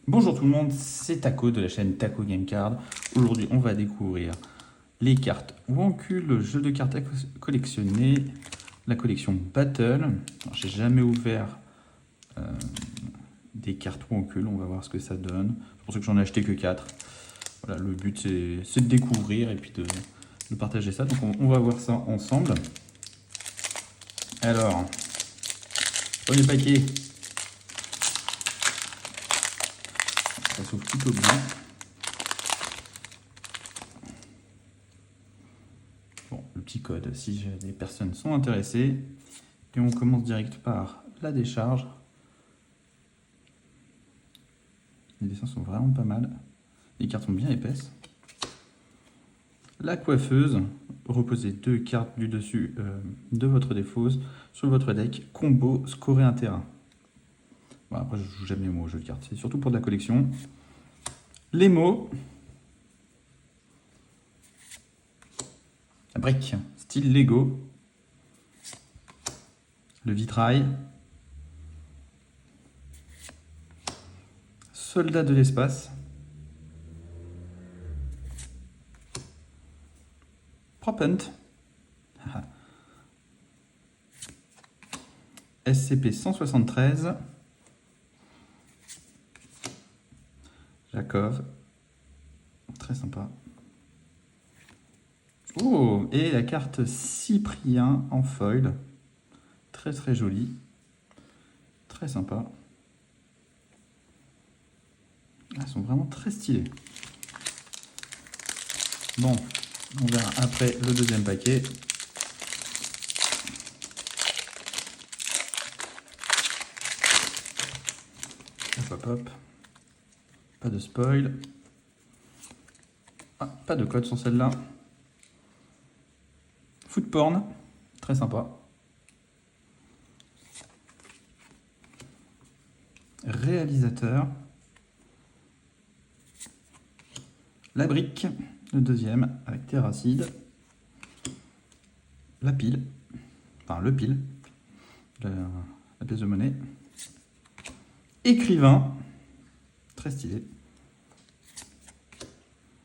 Bonjour tout le monde, c'est Taco de la chaîne Taco Game Card. Aujourd'hui, on va découvrir les cartes Wonkul, jeu de cartes à collectionner, la collection Battle. Alors, j'ai jamais ouvert des cartes Wonkul, on va voir ce que ça donne. C'est pour ça que j'en ai acheté que 4. Voilà, le but c'est de découvrir et puis de partager ça. Donc on va voir ça ensemble. Alors, premier paquet, ça s'ouvre plutôt bien. Bon, le petit code, si des personnes sont intéressées. Et on commence direct par la décharge. Les dessins sont vraiment pas mal. Les cartes sont bien épaisses. La coiffeuse. Reposez 2 cartes du dessus de votre défausse sur votre deck. Combo, scorer un terrain. Bon, après, je joue jamais moi au jeu de cartes. C'est surtout pour de la collection. Les mots. La brique, style Lego. Le vitrail. Soldat de l'espace. Propent. SCP 173. Jakov. Très sympa. Oh, et la carte Cyprien en foil. Très très jolie. Très sympa. Elles sont vraiment très stylées. Bon, on verra après le deuxième paquet. Hop hop hop. Pas de spoil. Ah, pas de code sur celle-là. Food porn. Très sympa. Réalisateur. La brique, le deuxième, avec Terracide. La pile, enfin le pile, la pièce de monnaie. Écrivain, très stylé.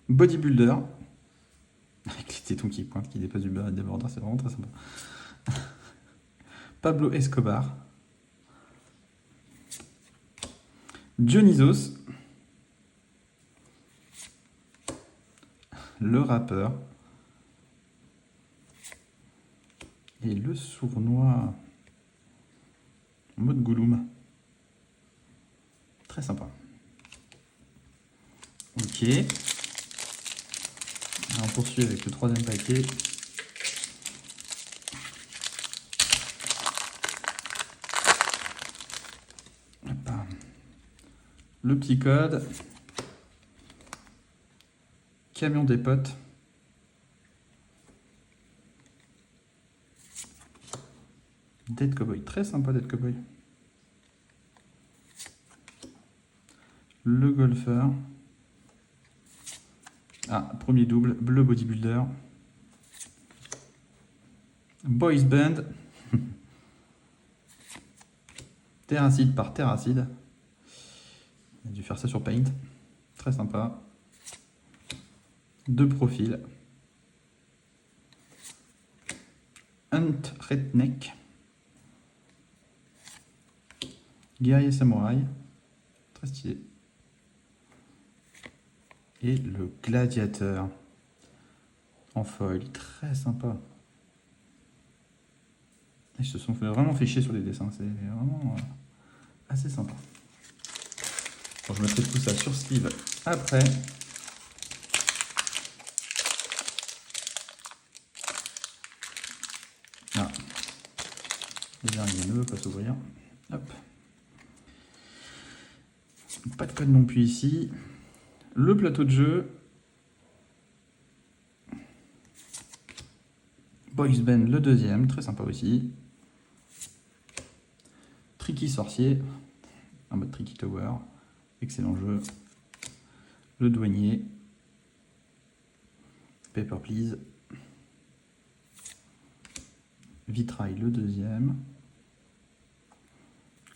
Bodybuilder, avec les tétons qui pointent, qui dépassent du bas et débordant, c'est vraiment très sympa. Pablo Escobar. Dionysos. Le rappeur. Et le sournois en mode Gollum. Très sympa. Ok. On poursuit avec le troisième paquet. Hop. Le petit code. Camion des potes. Dead Cowboy, très sympa Dead Cowboy. Le golfeur. Ah, premier double, bleu bodybuilder. Boys Band. Terracide par Terracide. Il a dû faire ça sur Paint. Très sympa. Deux profils. Hunt Redneck. Guerrier Samouraï. Très stylé. Et le gladiateur. En foil. Très sympa. Ils se sont vraiment fait chier sur les dessins. C'est vraiment assez sympa. Bon, je mettrai tout ça sur sleeve après. Ah. Les derniers nœuds, pas s'ouvrir. Hop. Pas de code non plus ici. Le plateau de jeu. Boys Band, le deuxième, très sympa aussi. Tricky Sorcier, en mode Tricky Tower, excellent jeu. Le douanier. Paper Please. Vitrail, le deuxième.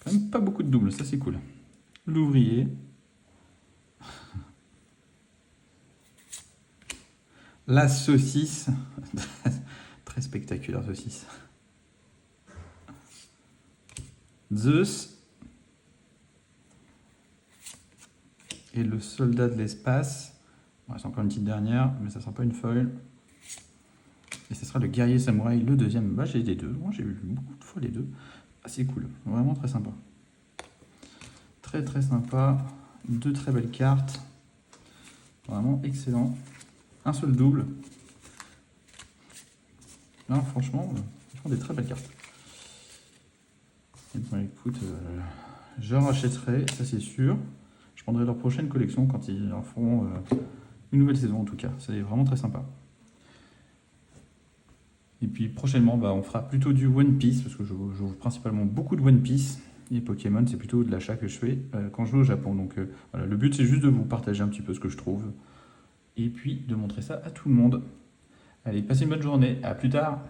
Quand même pas beaucoup de doubles, ça c'est cool. L'ouvrier. La saucisse. Très spectaculaire saucisse. Zeus. Et le soldat de l'espace. Ouais, c'est encore une petite dernière, mais ça sera pas une foil. Et ce sera le guerrier samouraï, le deuxième. Bah, j'ai les deux. Moi, j'ai eu beaucoup de fois les deux. Assez cool. Vraiment très sympa. Très très sympa. Deux très belles cartes. Vraiment excellent. Un seul double. Non, franchement, des très belles cartes. Et ben, écoute, je rachèterai, ça c'est sûr. Je prendrai leur prochaine collection quand ils en feront une nouvelle saison en tout cas. C'est vraiment très sympa. Et puis prochainement, bah, on fera plutôt du One Piece, parce que je joue principalement beaucoup de One Piece. Et Pokémon, c'est plutôt de l'achat que je fais quand je vais au Japon. Donc voilà, le but c'est juste de vous partager un petit peu ce que je trouve. Et puis de montrer ça à tout le monde. Allez, passez une bonne journée, à plus tard!